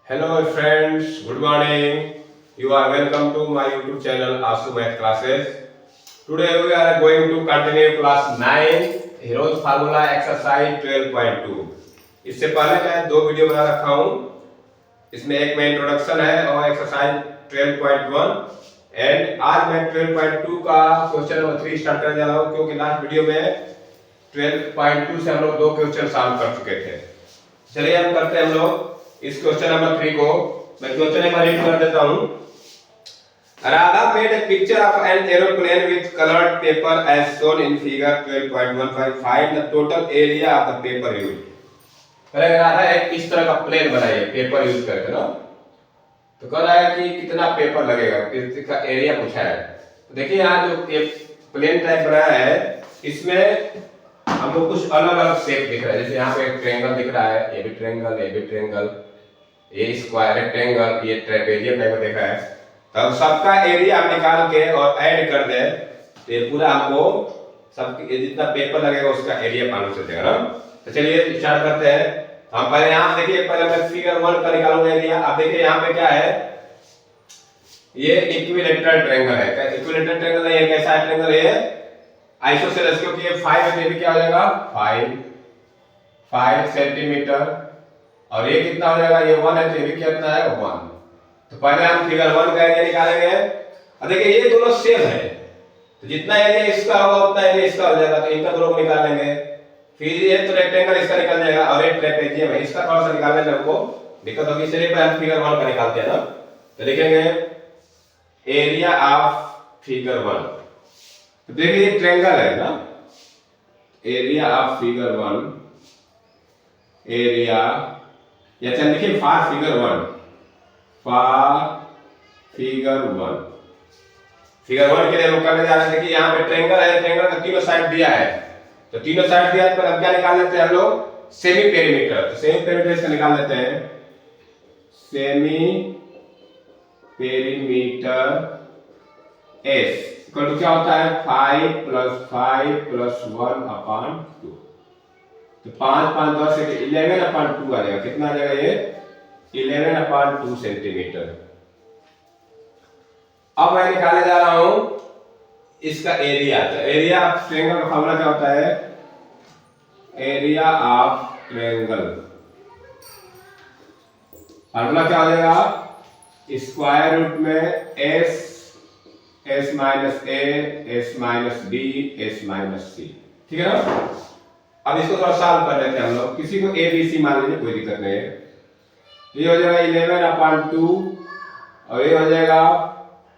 Hello friends, good morning. You are welcome to my YouTube channel Asu Math Classes. Today we are going to continue class 9 Heroes Formula Exercise 12.2. इससे पहले मैं दो video बना रखा हूँ. इसमें एक में इंट्रोडक्शन है और एक्सरसाइज 12.1 एंड आज मैं 12.2 का क्वेश्चन नंबर 3 स्टार्ट करने जा रहा हूँ क्योंकि लास्ट वीडियो में 12.2 से हम लोग दो क्वेश्चन सॉल्व कर चुके थे. चलिए हम करते हैं हम लोग इस क्वेश्चन नंबर 3 को. मैं क्वेश्चन नंबर 8 कर देता हूं. Radha made a picture of an aeroplane with colored paper as shown in figure 12.15. Find the total area of the paper used. करेगा राधा एक इस तरह का प्लेन बनाइए पेपर यूज करके ना. तो कह रहा है कि कितना पेपर लगेगा, इसका एरिया पूछा है. तो देखिए यहाँ जो एक प्लेन टाइप बनाया है इसमें हमको कुछ अलग अलग शेप दिख रहा है. जैसे यहाँ पे एक ट्रायंगल दिख रहा है, ये भी ट्रायंगल, ये भी ट्रायंगल, ये स्क्वायर रेक्टेंगल, ये ट्रेपेजियम टाइप का देखा है. तब सबका एरिया आप निकाल के और ऐड कर दे तो ये पूरा आपको सब जितना पेपर लगेगा उसका एरिया मालूम चल जाएगा ना. तो चलिए स्टार्ट करते हैं. हम पहले यहाँ देखिए, पहले मैं फिगर 1 का निकालूंगा एरिया. आप देखिए यहाँ पे क्या है, ये इक्विलेटरल ट्रायंगल है. इक्विलेटरल ट्रायंगल नहीं है, कैसा ट्रायंगल है, आइसोसेलेस, क्योंकि ये 5 है, ये भी क्या हो जाएगा 5 सेंटीमीटर. और ये कितना हो जाएगा, ये 1 है तो ये भी कितना है 1. तो पहले हम फिगर 1 का एरिया निकालेंगे. और देखिए ये दोनों सेम है तो जितना एरिया इसका होगा उतना एरिया इसका हो जाएगा. तो इनका दोनों को निकाल लेंगे. फिर ये तो रेक्टेंगल इसका निकल जाएगा और ये ट्रेपेजियम है, इसका थोड़ा सा निकालने में हमको दिक्कत होगी, इसलिए पहले हम फिगर 1 का निकालते हैं ना. तो लिखेंगे एरिया ऑफ फिगर 1. तो देखिए ये ट्रायंगल है ना, एरिया ऑफ फिगर 1, एरिया या चल देखिए for figure 1, for figure 1. Figure 1 के लिए हम करने जा रहे हैं. देखिए यहाँ पे ट्रायंगल है, ट्रायंगल का तीनों साइड दिया है. तो तीनों साइड दिया है पर हम क्या निकाल लेते हैं हम लोग, सेमी पेरीमीटर. तो सेमी पेरीमीटर इसका निकाल लेते हैं. Semi perimeter S equal to क्या होता है 5 + 5 + 1/2. तो 5 5 10 से 11/2 आ जाएगा. कितना आ जाएगा ये 11/2 सेंटीमीटर. अब मैं निकालने जा रहा हूं इसका एरिया. तो एरिया ऑफ ट्रायंगल का फॉर्मूला क्या होता है, एरिया ऑफ ट्रायंगल फॉर्मूला क्या हो जाएगा, स्क्वायर रूट में s minus a, s minus b, s minus c. ठीक है ना. अब इसको थोड़ा सॉल्व कर लेते हैं हम लोग. किसी को a b c मान लीजिए, कोई दिक्कत नहीं है. ये हो जाएगा 11/2 और ये हो जाएगा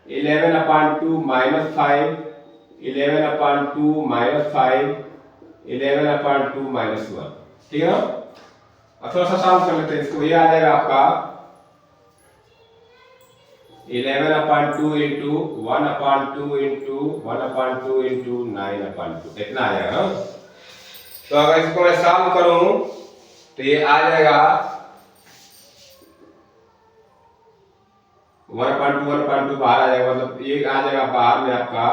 11/2 -5, 11/2 -5, 11/2 -1. ठीक है ना. अब थोड़ा सा सॉल्व कर लेते हैं इसको. ये आ जाएगा आपका 11/2 into 1/2 into 1/2 into 9/2 इतना आ जाएगा. तो अगर इसको मैं सॉल्व करूं तो ये आ जाएगा 1/2 बाहर आ जाएगा. मतलब ये आ जाएगा बाहर में आपका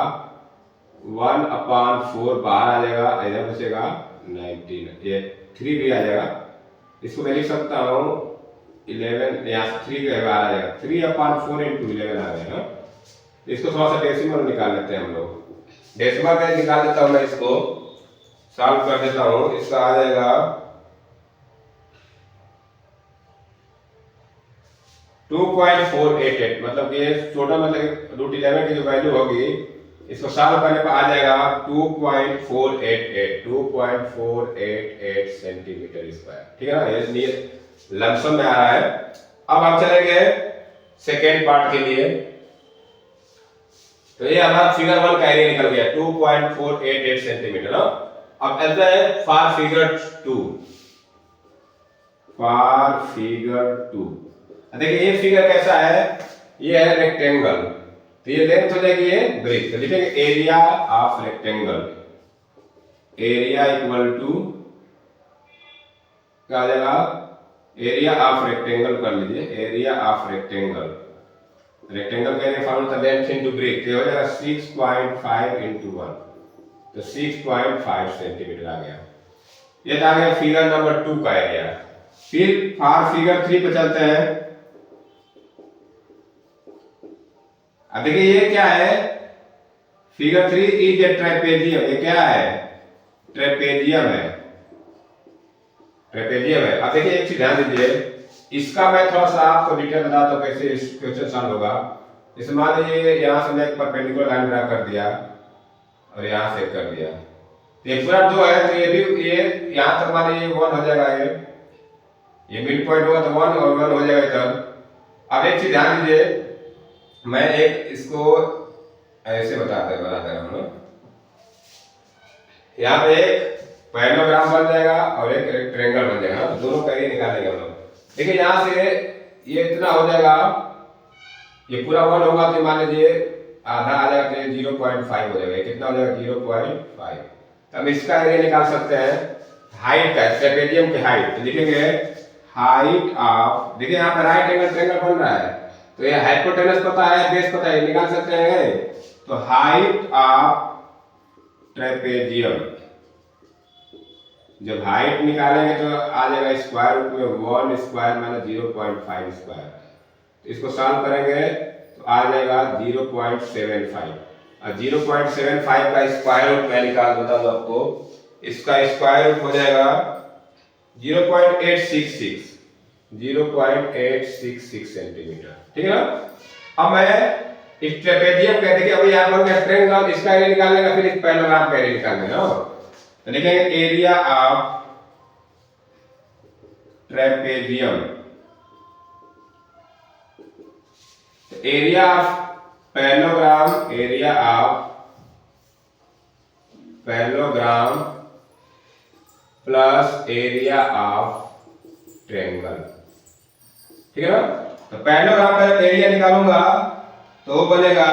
1/4 बाहर आ जाएगा. इधर बचेगा 19. ये 3 भी आ जाएगा. इसको मैं लिख सकता हूँ 11, यहाँ से 3 बाहर आ जाएगा. 3/4 into 11 आ जाएगा. इसको थोड़ा सा डेसिमल निकाल लेते हैं हम लोग. डेसिमल में निकाल देता हूँ मैं, इसको सॉल्व कर देता हूँ. इसका आ जाएगा 2.488. मतलब ये छोटा, मतलब √11 की जो वैल्यू होगी इसको सॉल्व करने पर आ जाएगा 2.488 सेंटीमीटर स्क्वायर. ठीक है ना. ये लमसम में आ रहा है. अब हम चलेंगे सेकेंड पार्ट के लिए. तो ये हमारा फिगर 1 का एरिया निकल गया 2.488 सेंटीमीटर. अब ऐसा है फॉर फिगर 2. फॉर फिगर 2 देखिए ये फिगर कैसा है, ये है रेक्टेंगल. तो ये लेंथ हो जाएगी ये ब्रेथ. तो लिखेंगे area of rectangle. Area equal to क्या आ जाएगा, एरिया ऑफ रेक्टेंगल कर लीजिए. एरिया ऑफ रेक्टेंगल, रेक्टेंगल का एरिया फॉर्मूला था लेंथ इनटू ब्रेथ. तो हो जाएगा 6.5 × 1. तो 6.5 सेंटीमीटर आ गया. ये आ गया फिगर नंबर 2 का एरिया. फिर फॉर फिगर 3 पे चलते हैं. अब देखिए ये क्या है, फिगर 3 इज ए ट्रेपेजियम। ये क्या है, ट्रेपेजियम है, ट्रेपेजियम है। अब देखिए एक चीज ध्यान दीजिए, इसका मैं थोड़ा सा आपको डिटेल बताता हूँ कैसे इस क्वेश्चन सॉल्व होगा। जैसे मान लीजिए यहाँ से मैं एक परपेंडिकुलर लाइन ड्रा कर दिया और यहाँ से कर दिया, ये पूरा 2 है, तो ये भी ये यहाँ तक मान लीजिए 1 हो जाएगा, ये मिड पॉइंट होगा तो 1 और 1 हो जाएगा तब। अब एक चीज ध्यान दीजिए, मैं एक इसको ऐसे बनाते हैं हम लोग, यहाँ पे एक पैरेललोग्राम बन जाएगा और एक ट्रायंगल बन जाएगा, दोनों का एरिया निकालेंगे हम लोग। देखिए यहाँ से ये इतना हो जाएगा, ये पूरा 1 होगा तो मान लीजिए आधा आ जाएगा तो 0.5 हो जाएगा। कितना हो जाएगा, 0.5। अब इसका एरिया निकाल सकते हैं हाइट का, ट्रेपेजियम की हाइट। तो लिखेंगे हाइट ऑफ, देखिए यहाँ पर राइट एंगल ट्रायंगल बन रहा है, तो ये हाइपोटेनस पता है, बेस पता है, निकाल सकते हैं। तो हाइट ऑफ ट्रेपेजियम, जब हाइट निकालेंगे तो आ जाएगा स्क्वायर रूट में 1 स्क्वायर माइनस 0.5 स्क्वायर। तो इसको सॉल्व करेंगे तो आ जाएगा 0.75, और 0.75 का स्क्वायर रूट मैं निकाल देता हूँ आपको। इसका स्क्वायर रूट हो जाएगा 0.866 सेंटीमीटर, ठीक है ना। अब मैं इस ट्रेपेजियम का देखिए, अभी यहाँ पर ट्रायंगल, इसका एरिया निकालने का, फिर इस पैरेललोग्राम का एरिया निकालने का। तो लिखेंगे area of trapezium, area of parallelogram, area of parallelogram plus area of triangle, ठीक है ना। तो पैरेललोग्राम का एरिया निकालूंगा तो वो बनेगा,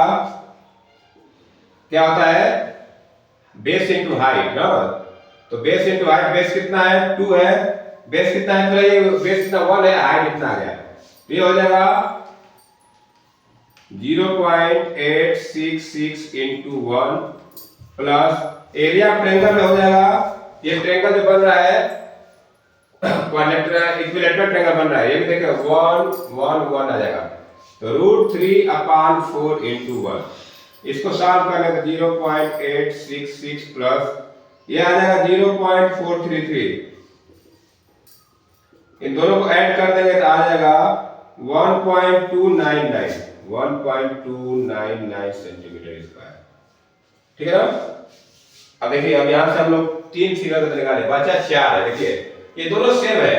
क्या होता है, बेस इंटू हाइट ना। तो बेस इंटू हाइट, बेस कितना है 2 है, बेस कितना है, तो ये बेस कितना 1 है, हाइट कितना आ गया, तो ये हो जाएगा 0.866 इंटू 1 प्लस एरिया ट्रायंगल में हो जाएगा, ये ट्रायंगल जो बन रहा है क्वाड्रिलेटरल इक्विलैटरल ट्रायंगल बन रहा है, ये भी देखिए 1 1 1 आ जाएगा। तो √3/4 इंटू 1, इसको सॉल्व करने का 0.866 प्लस ये आ जाएगा 0.433, इन दोनों को ऐड कर देंगे तो आ जाएगा 1.299 सेंटीमीटर स्क्वायर, ठीक है ना। अब देखिए, अब यहां से हम लोग 3 फिगर निकाले, बचा 4 है। देखिए ये दोनों सेम है,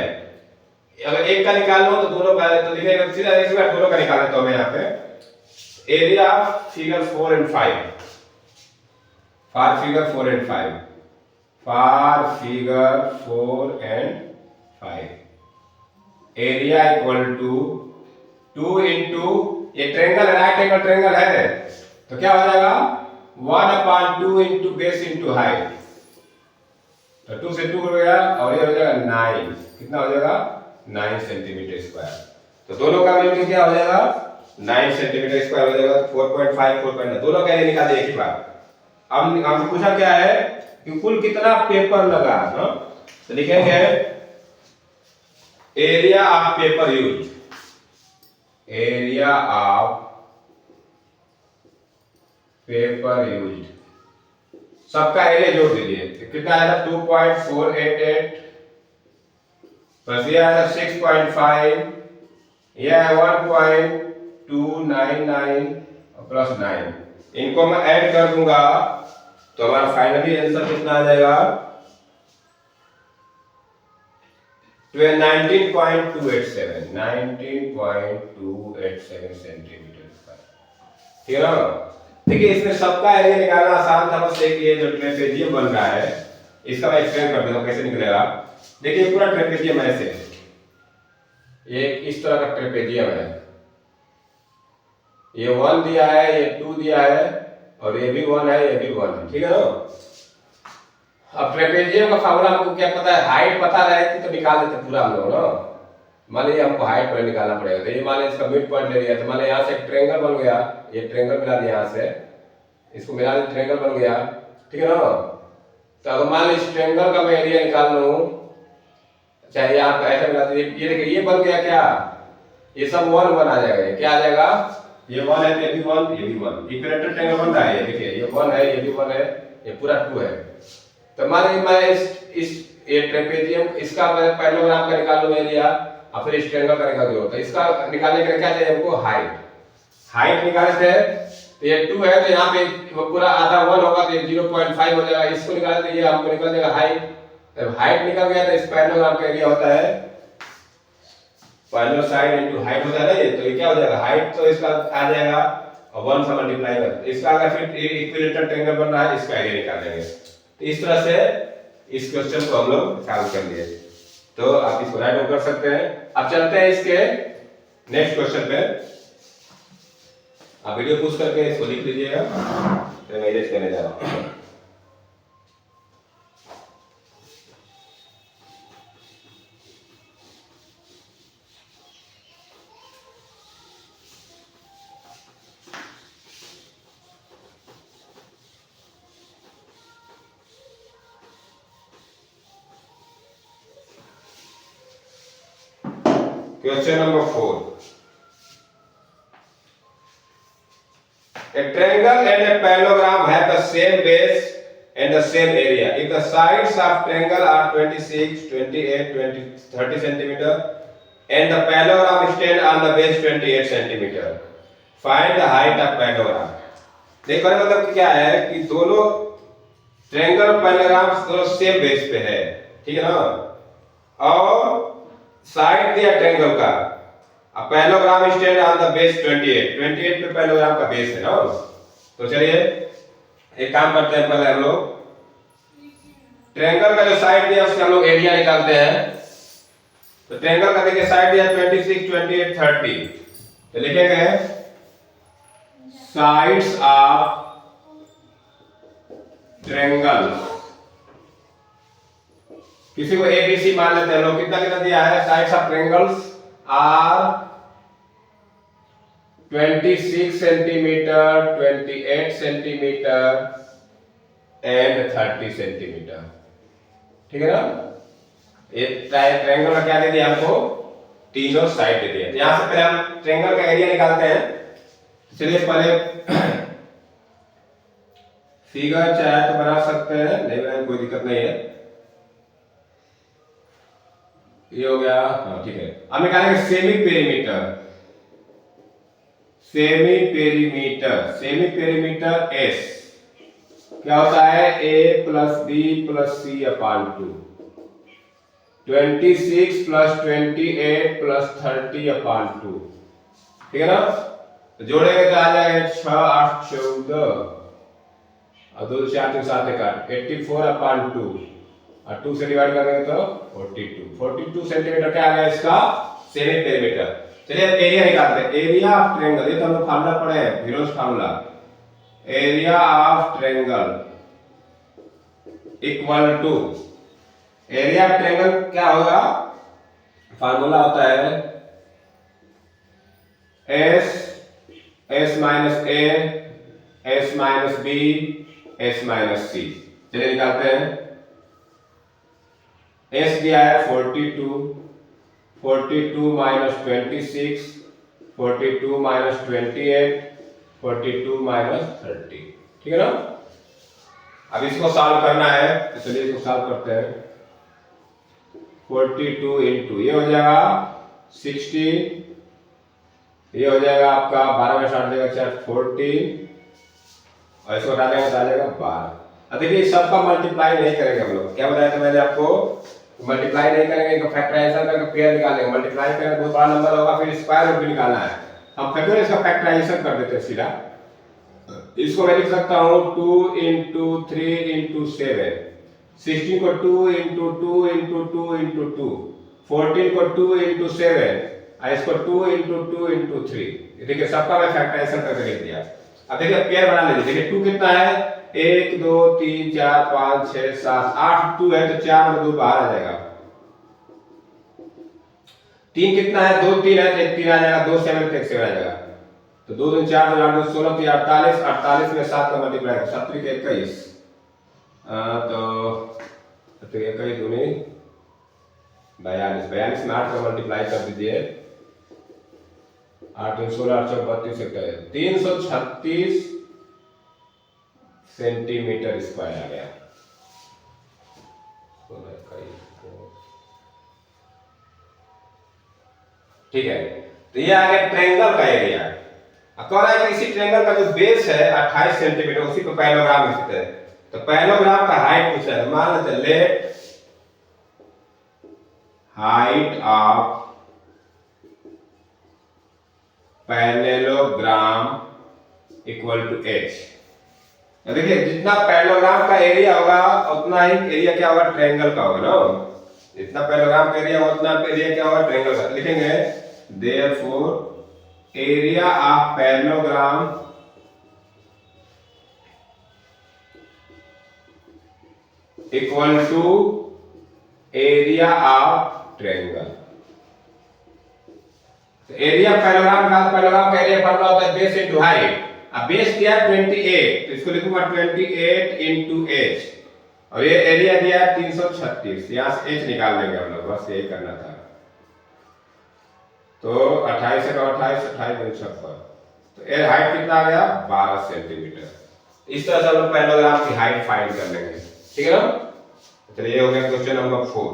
अगर एक का निकाल लो तो दोनों का, तो देखिए सीधा एक बार दोनों का निकाल लेता हूं मैं यहाँ पे। Area of figure 4 and 5, for figure 4 and 5, for figure 4 and 5, area equal to 2 into, ये ट्रायंगल है, राइट एंगल ट्रायंगल है, तो क्या हो जाएगा 1/2 इंटू बेस इंटू हाइट, तो 2 से 2 हो गया और ये हो जाएगा 9, कितना हो जाएगा 9 सेंटीमीटर स्क्वायर। तो दोनों का मिलकर क्या हो जाएगा 9 सेंटीमीटर स्क्वायर हो जाएगा। 4.5 4.9 दोनों का एरिया निकाले एक ही बार। अब हमसे पूछा क्या है कि कुल कितना पेपर लगा ना, तो लिखेंगे area of paper use, area of paper use, सबका एरिया जोड़ दीजिए, तो कितना आएगा 2.488 प्लस ये आएगा 6.5, ये है 1.299 प्लस 9, इनको मैं ऐड कर दूंगा तो हमारा फाइनली आंसर कितना आ जाएगा 19.287 सेंटीमीटर स्क्वायर, ठीक है ना। देखिए इसमें सबका एरिया निकालना आसान था, बस एक ये जो ट्रेपेजियम बन रहा है इसका मैं एक्सप्लेन कर देता हूं कैसे निकलेगा। देखिए पूरा ट्रेपेजियम ऐसे, ये इस तरह का ट्रेपेजियम है, ये 1 दिया है, ये 2 दिया है और ये भी 1 है, ये भी 1 है, ठीक है ना। अब ट्रेपेजियम का फार्मूला हमको क्या पता है, हाइट पता रहे तो निकाल देते पूरा हम लोग ना। मान लीजिए हमको हाइट पर निकालना पड़ेगा, तो ये मान लीजिए इसका मिड पॉइंट ले लिया, तो मान लीजिए यहाँ से एक ट्रायंगल बन गया, ये ट्रायंगल मिला दिया, यहाँ से इसको मिला दिया, ट्रायंगल बन गया, ठीक है ना। तो अगर मान लीजिए इस ट्रायंगल का मैं एरिया निकाल लूं, चाहे यहाँ पे ऐसा मिला दीजिए, ये देखिए ये बन गया क्या, ये सब 1 1 आ जाएगा, क्या आ जाएगा ये 1 है, ये भी 1, ये भी 1, इक्विलेटरल ट्रायंगल बन रहा है। ये देखिए, ये 1 है, ये भी 1 है, ये पूरा 2 है। तो मान लीजिए मैं इस ये ट्रेपेजियम इसका मैं पैरेललोग्राम का निकाल लूं एरिया और फिर इस ट्रायंगल का निकाल दूं। तो इसका निकालने के लिए क्या चाहिए हमको? हाइट निकालते थे। तो ये 2 है, तो यहाँ पे पूरा आधा 1 होगा, तो ये 0.5 हो जाएगा। इसको निकालते तो ये हमको निकल जाएगा हाइट। जब हाइट निकल गया तो इस पैरेललोग्राम का एरिया होता है पैरेलल साइड इनटू हाइट होता है ना ये। तो ये क्या हो जाएगा? हाइट तो इसका आ जाएगा और 1 से मल्टीप्लाई कर इसका अगर फिर इक्विलेटरल ट्रायंगल बन रहा है, इसका एरिया निकाल लेंगे। तो इस तरह से इस क्वेश्चन को हम लोग सॉल्व कर लिए। तो आप इसको राइट कर सकते हैं। अब चलते हैं इसके नेक्स्ट क्वेश्चन पे। आप वीडियो पूछ करके इसको लिख लीजिएगा, तो मैं इरेज करने जा रहा हूं। Question number 4. A triangle and a parallelogram have the same base and the same area. If the sides of triangle are 26, 28, 20, 30 centimeter and the parallelogram stand on the base 28 centimeter, find the height of parallelogram. देखो मतलब क्या है कि दोनों triangle parallelogram दोनों same base पे है, ठीक है ना? और साइड दिया ट्रायंगल का, parallelogram stand on the base 28 पे पैरेललोग्राम का बेस है ना। तो चलिए एक काम करते हैं, पहले हम लोग ट्रायंगल का जो साइड दिया उससे हम लोग एरिया निकालते हैं। तो ट्रायंगल का देखिए साइड दिया 26, 28, 30। तो लिखेंगे साइड्स ऑफ ट्रायंगल, किसी को ABC मान लेते हैं लोग। कितना कितना दिया है? Sides of triangles are 26 centimetre, 28 centimetre and 30 centimetre, ठीक है ना? ये ट्रायंगल का क्या दे दिया हमको? तीनों साइड दे दिया। यहां से पहले हम ट्रायंगल का एरिया निकालते हैं। चलिए पहले फिगर चाहे तो बना सकते हैं, नहीं बनाए कोई दिक्कत नहीं है। ये हो गया, हाँ ठीक है। अब निकालेंगे semi perimeter. Semi perimeter S क्या होता है? A plus B plus C upon 2, 26 plus 28 plus 30 upon 2, ठीक है ना? तो जोड़ेंगे तो आ जाएगा 6, 8, 14 और 2, 4, 3, 7, 84 अपान 2 और 2 से डिवाइड करेंगे तो 42 सेंटीमीटर क्या आ गया इसका? Semi perimeter. चलिए एरिया निकालते हैं। एरिया ऑफ ट्रायंगल, ये तो हम लोग फार्मूला पढ़े हैं, heroes formula. Area of triangle equal to, area of triangle क्या होगा? फार्मूला होता है s minus a, s minus b, s minus c. चलिए निकालते हैं। एस दिया है 42 माइनस 26, 42 माइनस 28, 42 माइनस 30, ठीक है ना? अब इसको सॉल्व करना है, तो चलिए इसको सॉल्व करते हैं। 42 इंटू ये हो जाएगा 60, ये हो जाएगा आपका 12 में 60 देगा 4, 14 और इसको डालेंगे तो आ जाएगा 12। अब देखिए सबका मल्टीप्लाई नहीं करेंगे हम लोग। क्या बताया था मैंने आपको? मल्टीप्लाई नहीं करेंगे, इनको फैक्टराइजेशन करके पेयर निकालेंगे। मल्टीप्लाई करेंगे बहुत बड़ा नंबर होगा, फिर स्क्वायर रूट भी निकालना है। हम फैक्टराइज इसका फैक्टराइजेशन कर देते हैं सीधा। इसको मैं लिख सकता हूं 2 इंटू 3 इंटू 7, 16 को 2 इंटू 2 इंटू 2 इंटू 2, 14 को 2 इंटू 7 और इसको 2 इंटू 2 इंटू 3। देखिए सबका मैं फैक्टराइजेशन करके लिख दिया। अब देखिए पेयर बना लीजिए। देखिए 2 कितना है? 1 2 3 4 5 6 7 8, 2 है तो 4 में 2 बाहर आ जाएगा। 3 कितना है? 2 3 है तो 1 3 आ जाएगा, 2 7 1 7 आ जाएगा। तो 2 2 4 2 8 2 16 3 48, 48 में 7 का मल्टीप्लाई है 7 3 21, तो 21 दूनी 42, 42 में 8 का मल्टीप्लाई कर दीजिए 8 16 8 32 336 सेंटीमीटर स्क्वायर आ गया। ठीक है, तो ये आ गया ट्रायंगल का एरिया। अब कह रहा है कि इसी ट्रायंगल का जो बेस है 28 सेंटीमीटर, उसी को पैरेललोग्राम लिखते हैं। तो पैरेललोग्राम का हाइट पूछा है, मान लेते हैं let height of parallelogram equal to h। देखिए जितना पैरेललोग्राम का एरिया होगा उतना ही एरिया क्या होगा, ट्रायंगल का होगा ना। जितना पैरेललोग्राम का एरिया उतना एरिया क्या होगा, ट्रायंगल का। लिखेंगे therefore area of parallelogram equal to area of triangle. Area parallelogram का एरिया फॉर्मूला होता है बेस इनटू हाइट। अब बेस दिया 28, तो इसको लिखूंगा 28 इंटू h, और ये एरिया दिया 336, यहां से h निकाल लेंगे हम लोग, बस यही करना था। तो 28 से 28 28 तो ये हाइट कितना आ गया, 12 सेंटीमीटर। इस तरह से हम लोग पैरेललोग्राम की हाइट फाइंड कर लेंगे, ठीक है ना। चलिए ये हो गया क्वेश्चन नंबर 4।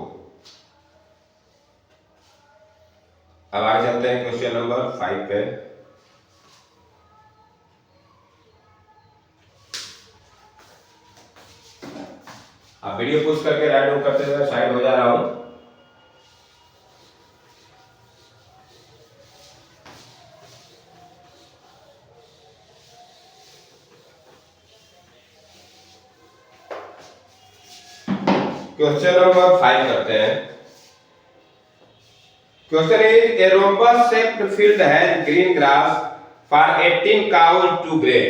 अब आगे चलते हैं क्वेश्चन नंबर 5 पे। अब वीडियो पुश करके राइट डाउन करते हुए साइड हो जा रहा हूं। क्वेश्चन नंबर 5 करते हैं। Question is a rhombus shaped field has green grass for 18 cows to graze.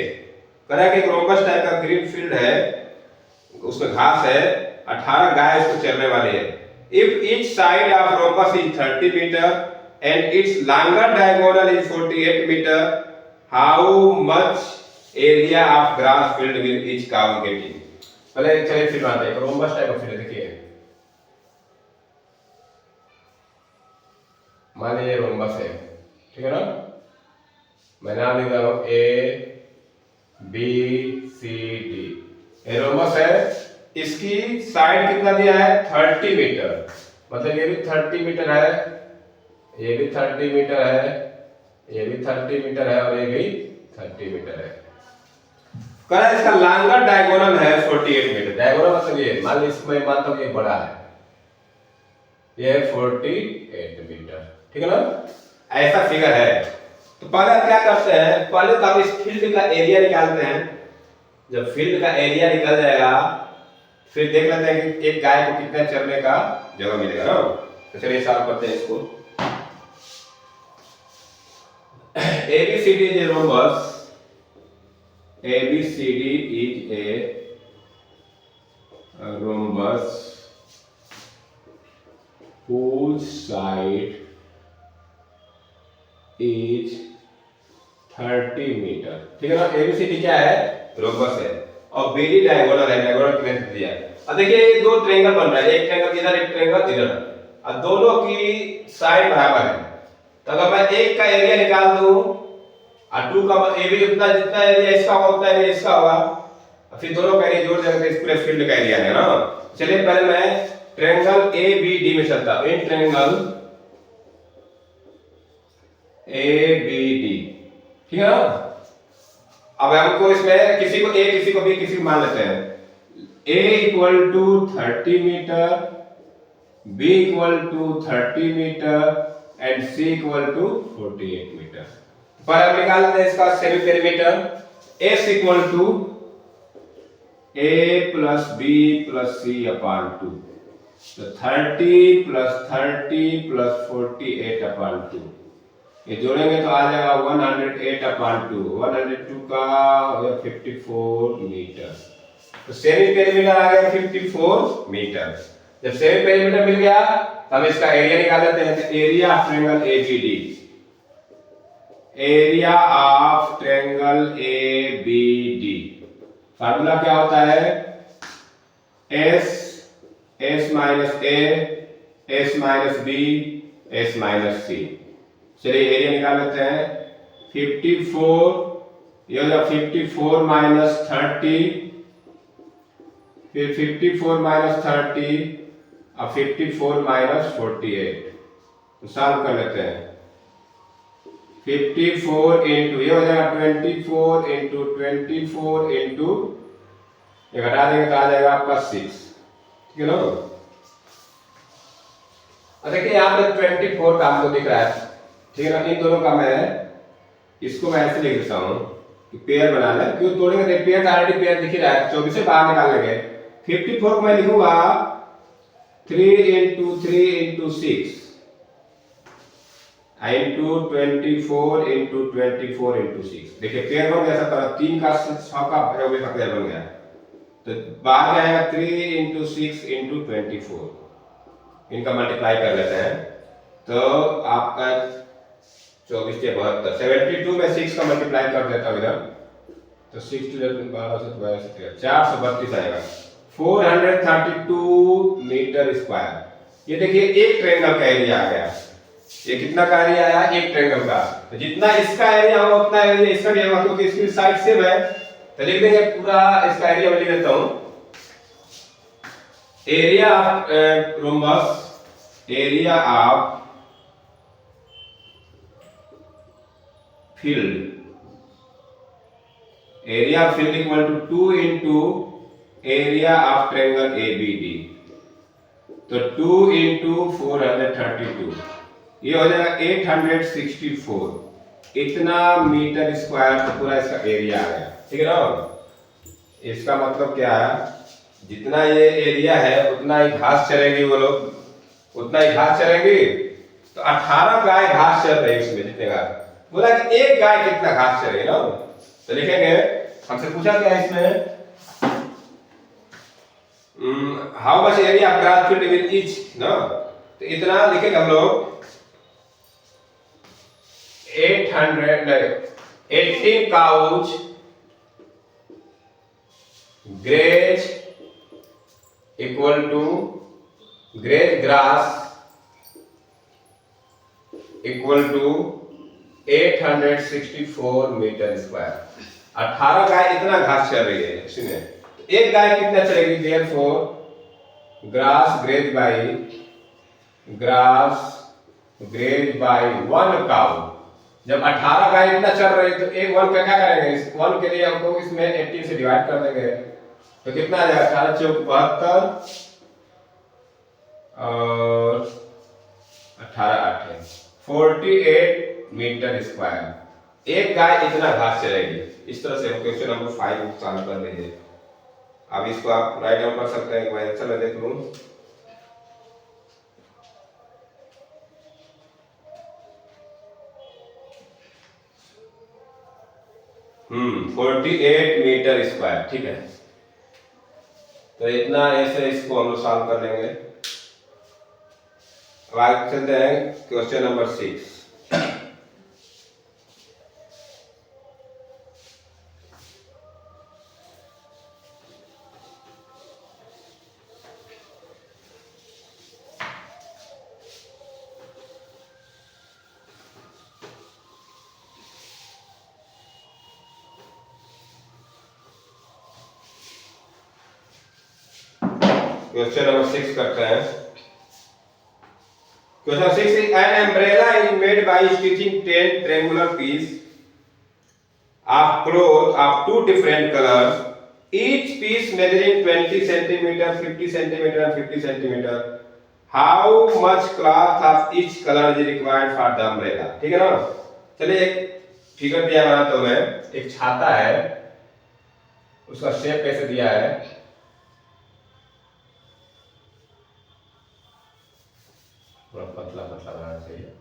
कह रहा है कि एक रोम्बस टाइप का ग्रीन फील्ड है, उसमें घास है, 18 गाय उसको चरने वाली है। If each side of rhombus is 30 metre and its longer diagonal is 48 metre, how much area of grass field will each cow getting. पहले चलिए फिर बात है, रोम्बस टाइप का फील्ड देखिए, मान लीजिए रोम्बस है, ठीक है ना। मैं नाम लिख रहा हूं ए बी सी डी। ये रोम्बस है, इसकी साइड कितना दिया है, 30 मीटर, मतलब ये भी 30 मीटर है, ये भी 30 मीटर है, ये भी 30 मीटर है, और ये भी 30 मीटर है। कह इसका लॉन्गर डायगोनल है 48 मीटर। डायगोनल मतलब ये, मान लीजिए इसमें मानता हूं ये बड़ा है, ये 48 मीटर, ठीक है ना। ऐसा फिगर है। तो पहले आप क्या करते हैं, पहले तो आप इस फील्ड का एरिया निकालते हैं। जब फील्ड का एरिया निकल जाएगा फिर देख लेते हैं कि एक गाय को कितना चरने का जगह मिलेगा ना। तो चलिए सॉल्व करते हैं इसको। ABCD is a rhombus, ABCD is a rhombus whose side is 30 metre, ठीक है ना। ABCD क्या है, रोम्बस है, और BD डायगोनल है, डायगोनल की लेंथ दिया है। अब देखिए ये दो ट्रायंगल बन रहा है, एक ट्रायंगल इधर, एक ट्रायंगल इधर, और दोनों की साइड बराबर है। तो अगर मैं एक का एरिया निकाल दूं और 2 का ए भी उतना, जितना एरिया इसका होगा उतना एरिया इसका होगा, फिर दोनों का एरिया जोड़ देंगे तो इस पूरे फील्ड का एरिया है ना। चलिए पहले मैं ट्रायंगल ABD में चलता हूं। इन ट्रायंगल ABD, ठीक है ना। अब हमको इसमें किसी को A, किसी को B, किसी को मान लेते हैं। A equal to 30 metre, B equal to 30 metre and C equal to 48 metre. पर अब निकालते हैं इसका semi perimeter. S equal to A plus B plus C upon 2, तो 30 प्लस 30 प्लस 48 अपान 2, ये जोड़ेंगे तो आ जाएगा 108 अपान 2, 102 का 54 मीटर। तो सेमी पेरीमीटर आ गया 54 मीटर। जब सेमी पेरीमीटर मिल गया तो हम इसका एरिया निकाल लेते हैं। Area of triangle ABD, area of triangle ABD formula क्या होता है, S minus A, S minus B, S minus C। चलिए एरिया निकाल लेते हैं। 54, ये हो जाएगा 54 माइनस 30, फिर 54 माइनस 30 और 54 माइनस 48 सॉल्व कर लेते हैं। 54 इंटू ये हो जाएगा 24 इंटू 24 इंटू ये घटा देंगे तो आ जाएगा आपका 6, ठीक है ना। देखिए यहाँ पे 24 का आपको दिख रहा है, ठीक है ना। इन दोनों का मैं इसको मैं ऐसे लिख देता हूँ कि पेयर बना ले, क्यों तोड़ेंगे तो पेयर ऑलरेडी पेयर दिख ही रहा है, 24 से बाहर निकाल लेंगे। 54 को मैं लिखूंगा 3 into 3 into 6 into 24 into 24 into 6। देखिए पेयर बन गया सब, 3 का 6 का पेयर बन गया। तो बाहर क्या आएगा 3 इंटू 6 इंटू 24, इनका मल्टीप्लाई कर लेते हैं तो आपका 24 से 72, 72 में 6 का मल्टीप्लाई कर देता हूँ इधर, तो 6 टू 12 से 12 से 432 आएगा, 432 मीटर स्क्वायर। ये देखिए एक ट्रायंगल का एरिया आ गया। ये कितना का एरिया आया? एक ट्रायंगल का। तो जितना इसका एरिया होगा उतना एरिया इसका भी होगा, क्योंकि इसकी साइड सेम है। तो लिख देंगे पूरा इसका एरिया मैं लिख देता हूँ, area of rhombus, area of field, area of field equal to 2 into area of triangle ABD. तो 2 इंटू 432 ये हो जाएगा 864, इतना मीटर स्क्वायर तो पूरा इसका एरिया आ गया, ठीक है ना। इसका मतलब क्या है, जितना ये एरिया है उतना ही घास चरेंगी वो लोग, उतना ही घास चरेंगी। तो 18 गाय घास चर रही है इसमें, जितने घास बोला कि एक गाय कितना घास चरेगी ना। तो लिखेंगे, हमसे पूछा क्या इसमें, how much area of grass field with each ना। तो इतना लिखेंगे हम लोग 18 cows graze equal to graze grass equal to 864 metre square. 18 गाय इतना घास चल रही है इसमें, एक गाय कितना चलेगी, therefore grass graze by 1 cow. जब 18 गाय इतना चल रही है तो एक 1 का क्या करेंगे, इस 1 के लिए हमको इसमें 18 से डिवाइड कर देंगे तो कितना आ जाएगा, 18 चौक 72 और 18 8 48 मीटर स्क्वायर। एक गाय इतना घास चलेगी। इस तरह से क्वेश्चन नंबर 5 सॉल्व कर लीजिए। अब इसको आप राइट डाउन कर सकते हैं, मैं आंसर देख लूं। 48 मीटर स्क्वायर, ठीक है। तो इतना ऐसे इसको हम लोग सॉल्व कर लेंगे। अब आगे चलते हैं क्वेश्चन नंबर 6। क्वेश्चन नंबर 6 करते हैं। Question 6 is an umbrella is made by stitching 10 triangular piece of cloth of 2 different colors, each piece measuring 20 centimeter, 50 centimeter and 50 centimeter. How much cloth of each color is required for the umbrella? ठीक है ना। चलिए एक figure दिया हुआ तो मैं, एक छाता है, उसका शेप कैसे दिया है, थोड़ा पतला पतला बनाना चाहिए।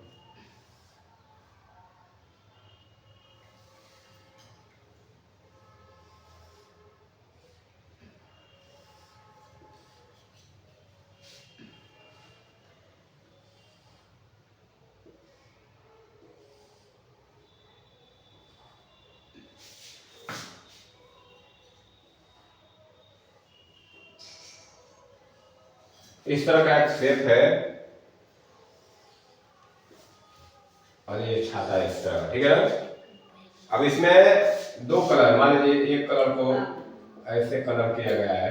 इस तरह का एक शेप है और ये छाता है इस तरह, ठीक है ना। अब इसमें दो कलर, मान लीजिए एक कलर को ऐसे कलर किया गया है,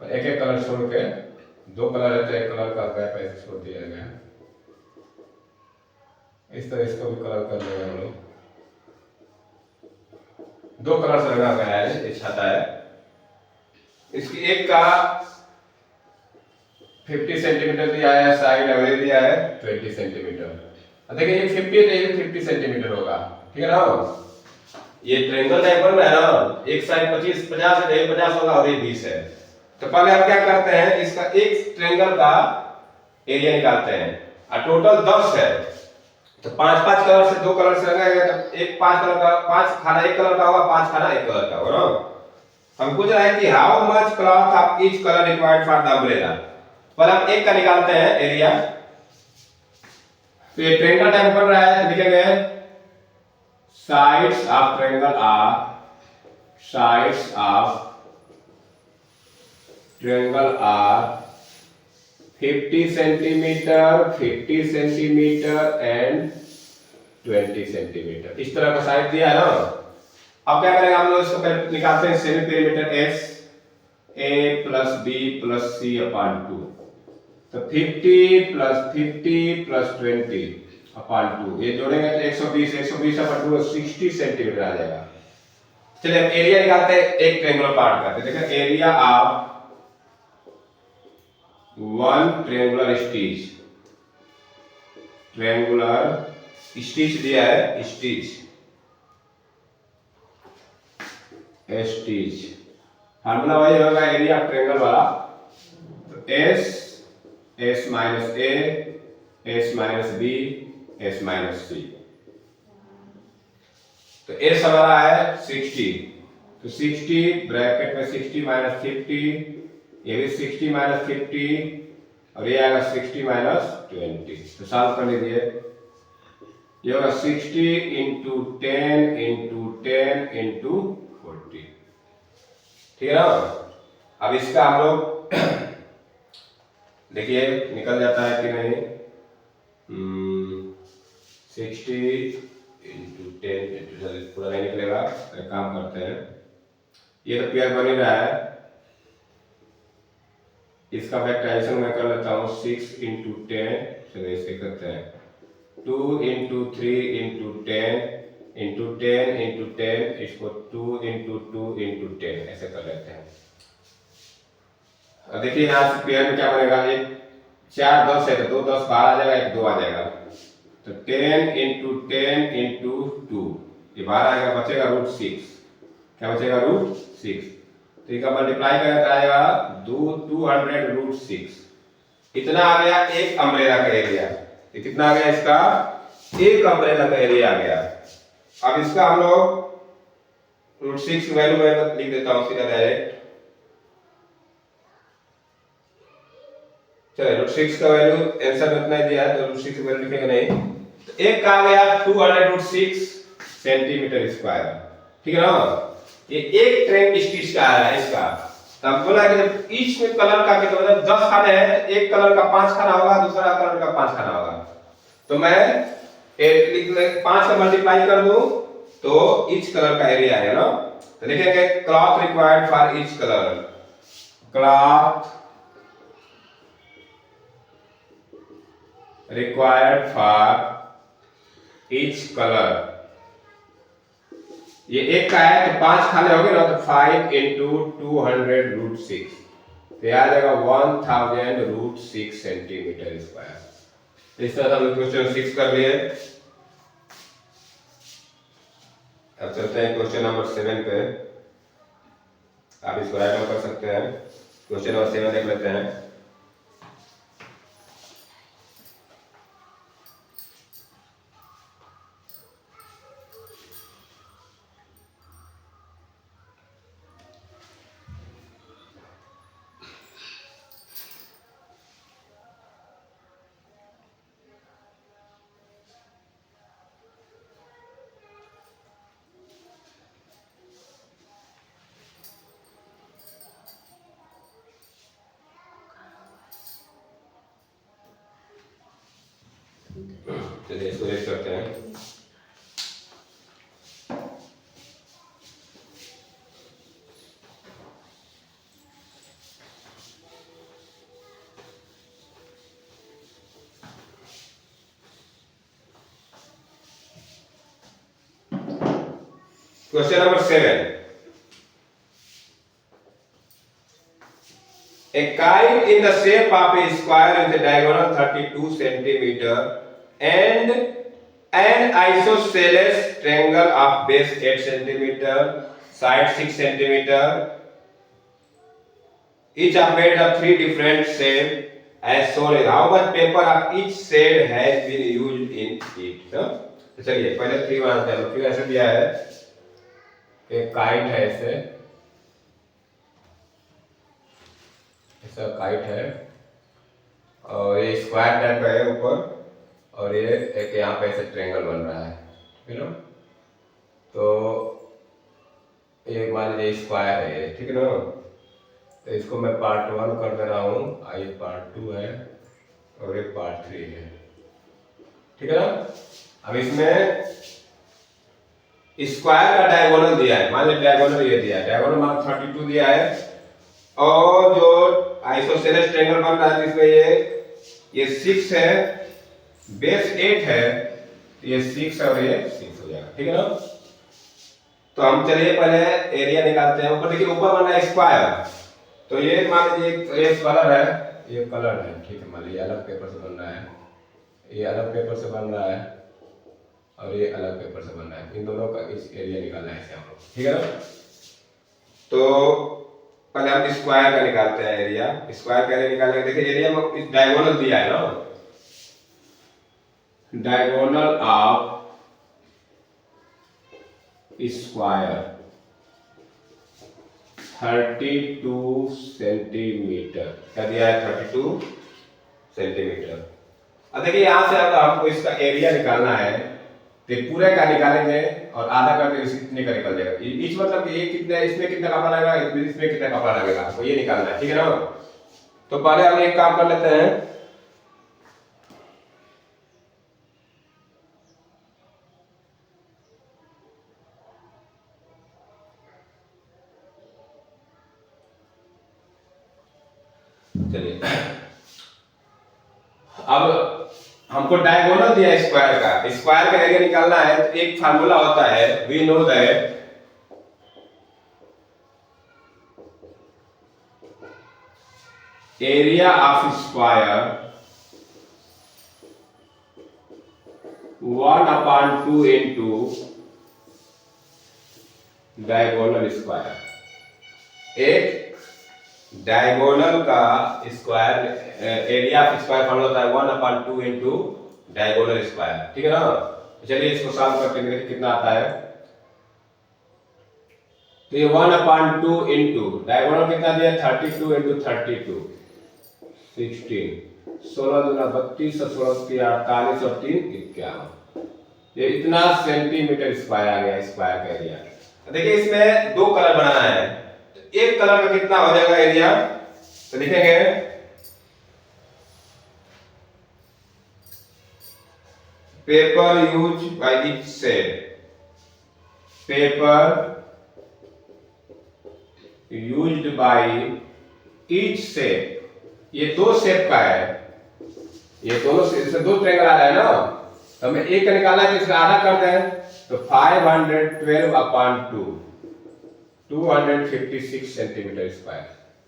एक एक कलर छोड़ के, दो कलर है तो एक कलर का गैप ऐसे छोड़ दिया गया, इस तरह इसको भी कलर कर लेंगे हम लोग। दो कलर से रंगा गया है, ये छाता है। इसकी एक का 50 सेंटीमीटर दिया है, साइड एवरेज दिया है 20 सेंटीमीटर। देखिए ये 50 है, ये 50 सेंटीमीटर होगा, ठीक है ना। ये ट्रायंगल टाइप बन रहा है ना, एक साइड 50 है, ये 50 होगा और ये 20 है। तो पहले हम क्या करते हैं, इसका एक ट्रायंगल का एरिया निकालते हैं, और टोटल 10 है, तो 5-5 कलर से, दो कलर से लगाएगा तो एक 5 कलर का, 5 खाना एक कलर का होगा, 5 खाना एक कलर का होगा ना। हम पूछ रहे हैं कि how much cloth of each colour required for the umbrella. पर हम एक का निकालते हैं एरिया, तो ये ट्रायंगल टाइप बन रहा है, तो लिखेंगे sides of triangle are, sides of triangle are 50 centimetre, 50 centimetre and 20 centimetre, इस तरह का साइड दिया है ना। अब क्या करेंगे हम लोग, इसको पहले निकालते हैं सेमी पेरीमीटर एस, ए प्लस बी प्लस सी अपॉन 2, तो 50 प्लस 50 प्लस 20 अपॉन 2, ये जोड़ेंगे तो 120, 120 अपॉन 2 60 सेंटीमीटर आ जाएगा। चलिए अब एरिया निकालते हैं एक ट्रायंगुलर पार्ट का। देखिए area of one triangular stitch, triangular stitch दिया है, स्टिच, स्टिच फार्मूला वही होगा एरिया ऑफ ट्रायंगल वाला, तो s, s minus a, s minus b, s minus c. तो एस हमारा है 60, तो 60 ब्रैकेट में 60 माइनस 50, ये भी 60 माइनस 50, और ये आएगा 60 माइनस 20। तो सॉल्व कर लीजिए, ये होगा 60 इंटू 10 इंटू 10 इंटू 40, ठीक है ना। अब इसका हम लोग देखिए निकल जाता है कि नहीं, 60 इंटू 10 इंटू, पूरा नहीं निकलेगा, एक काम करते हैं, ये तो पेयर बन ही रहा है, इसका फैक्टराइजेशन मैं कर लेता हूँ 6 इंटू 10, चलिए इसे करते हैं 2 इंटू 3 इंटू 10 इंटू 10 इंटू 10, इसको 2 इंटू 2 इंटू 10 ऐसे कर लेते हैं। अब देखिए यहाँ से पेयर में क्या बनेगा, एक 4 10 है तो 2 10 बाहर आ जाएगा, एक 2 आ जाएगा, तो 10 इंटू 10 इंटू 2, ये बाहर आएगा, बचेगा √6, क्या बचेगा √6, तो इसका मल्टीप्लाई करें तो आएगा 200 √6, इतना आ गया एक अम्ब्रेला का एरिया। ये कितना आ गया, इसका एक अम्ब्रेला का एरिया आ गया। अब इसका हम लोग √6 की वैल्यू मैं लिख देता हूं सीधा डायरेक्ट, चलिए √6 का वैल्यू आंसर में इतना दिया है तो √6 की वैल्यू लिखेंगे नहीं, तो एक का आ गया 200 √6 सेंटीमीटर स्क्वायर, ठीक है ना। ये एक ट्रेन स्टिच का आ रहा है इसका, तो हम बोला कि जब ईच में कलर का कितना, मतलब 10 खाने हैं, एक कलर का 5 खाना होगा, दूसरा कलर का 5 खाना होगा, तो मैं 5 का मल्टीप्लाई कर दूं तो ईच कलर का एरिया है ना। तो लिखेंगे cloth required for each colour, cloth required for each colour, ये एक का है तो 5 खाने होंगे ना, तो 5 इंटू 200 √6, तो आ जाएगा 1000 √6 सेंटीमीटर स्क्वायर। इस तरह हम क्वेश्चन 6 कर लिए। अब चलते हैं क्वेश्चन नंबर 7 पे, आप इसको राइट डाउन कर सकते हैं। क्वेश्चन नंबर 7 देख लेते हैं। चलिए इसको रेस करते हैं। Question number 7। A kite in the shape of a square with a diagonal 32 centimeter and an isosceles triangle of base 8 centimeter, side 6 centimeter, each are made of three different shapes as shown. How much paper of each shade has been used in it? तो चलिए पहले three बनाते हैं। फिर ऐसे दिया है, एक काइट है, ऐसा काइट है और ये स्क्वायर टाइप का है ऊपर, और ये एक यहाँ पे ऐसे ट्रायंगल बन रहा है, ठीक है ना। तो ये मान लीजिए स्क्वायर है, ठीक है ना। तो इसको मैं पार्ट 1 कर दे रहा हूँ, ये पार्ट 2 है और ये पार्ट 3 है, ठीक है ना। अब इसमें स्क्वायर का डायगोनल दिया है, मान लीजिए डायगोनल ये दिया है, डायगोनल मान 32 दिया है, और जो आइसोसेलेस ट्रायंगल बन रहा है जिसमें ये 6 है, बेस 8 है, तो ये 6 और ये 6 हो जाएगा, ठीक है ना। तो हम चलिए पहले एरिया निकालते हैं। ऊपर देखिए, ऊपर बन रहा है स्क्वायर, तो ये मान लीजिए ये कलर है, ये कलर है, ठीक है। मान लीजिए अलग पेपर से बन रहा है, ये अलग पेपर से बन रहा है और ये अलग पेपर से बन रहा है। इन दोनों का इस एरिया निकालना है इसे हम लोग, ठीक है ना। तो पहले हम स्क्वायर का निकालते हैं एरिया। स्क्वायर का एरिया निकालेंगे। देखिए एरिया में इस डायगोनल दिया है ना, डायगोनल ऑफ स्क्वायर 32 सेंटीमीटर, क्या दिया है 32 सेंटीमीटर। अब देखिए यहाँ से अगर हमको इसका एरिया निकालना है तो पूरे का निकालेंगे और आधा करके कितने का निकल जाएगा। इस मतलब ये कितना, इसमें कितना कपड़ा लगेगा, इसमें कितना कपड़ा लगेगा, तो ये निकालना है, ठीक है ना। तो पहले हम एक काम कर लेते हैं, चलिए अब हमको डायगोनल दिया है स्क्वायर का, स्क्वायर का एरिया निकालना है। तो एक फार्मूला होता है, we know that area of square 1/2 into diagonal square. एक डायगोनल का square area of square formula होता है 1/2 इंटू डायगोनल स्क्वायर, ठीक है ना। चलिए इसको सॉल्व करते हैं, देखिए कितना आता है। तो ये 1/2 इंटू डायगोनल कितना दिया, 32 इंटू 32 16, 16 दूना 32 और 16 की 48 और 3 51। ये इतना सेंटीमीटर स्क्वायर आ गया स्क्वायर का एरिया। देखिए इसमें दो कलर बनाना है, तो एक कलर का कितना हो जाएगा एरिया, तो लिखेंगे paper use by each shade, paper used by each shade. ये दो शेप का है, ये दोनों से दो ट्रायंगल आ रहा है ना, तो हमें एक का निकालना है, तो इसका आधा करते हैं। तो 512/2 256 सेंटीमीटर स्क्वायर।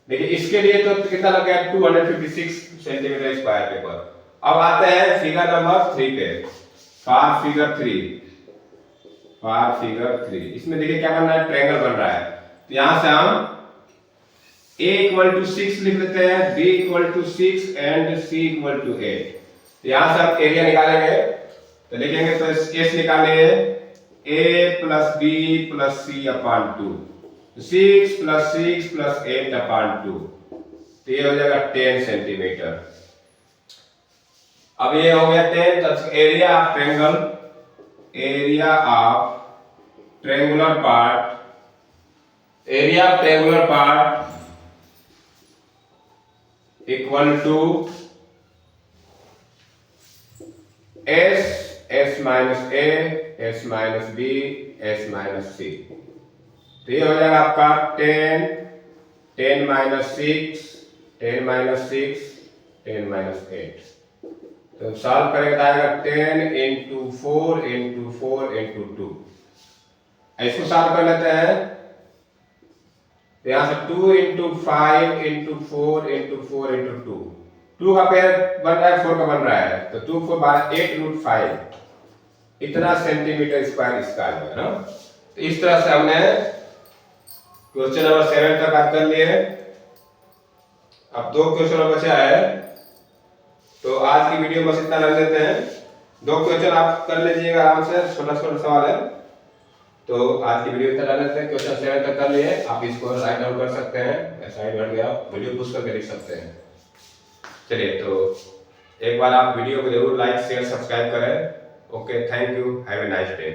देखिए इसके लिए तो कितना लग गया, 256 सेंटीमीटर स्क्वायर पेपर। अब आते हैं फिगर नंबर 3 पे, फार फिगर 3। इसमें देखिए क्या बन रहा है, ट्रायंगल बन रहा है। तो यहां से हम a = 6 लिख लेते हैं, b = 6 एंड c = 8। तो यहां से हम एरिया निकालेंगे, तो लिखेंगे, तो s निकालेंगे a + b + c/2, 6 + 6 + 8/2, तो ये हो जाएगा 10 सेंटीमीटर। अब ये हो गया 10, तो area of triangle, area of triangular part, area of triangular part equal to s minus a, s minus b, s minus c. तो ये हो जाएगा आपका 10 माइनस 6, 10 माइनस 6, 10 माइनस 8। तो सॉल्व करेंगे तो आएगा 10 इंटू 4 इंटू 4 इंटू 2। इसको सॉल्व कर लेते हैं। तो यहां से 2 इंटू 5 इंटू 4 इंटू 4 इंटू 2, 2 का पेयर बन रहा है, 4 का बन रहा है, तो 2 4 12 8 रूट 5, इतना सेंटीमीटर स्क्वायर इसका है ना। तो इस तरह से हमने क्वेश्चन नंबर 7 तक बात कर लिए। अब 2 क्वेश्चन और बचा है, तो आज की वीडियो बस इतना रख देते हैं। 2 क्वेश्चन आप कर लीजिएगा आराम से, छोटा छोटा सवाल है। तो आज की वीडियो इतना रख देते हैं, क्वेश्चन 7 तक कर लिए। आप इसको राइट डाउन कर सकते हैं, साइड बढ़ गया, वीडियो पुश करके लिख सकते हैं। चलिए, तो एक बार आप वीडियो को जरूर लाइक शेयर सब्सक्राइब करें। Okay, thank you, have a nice day.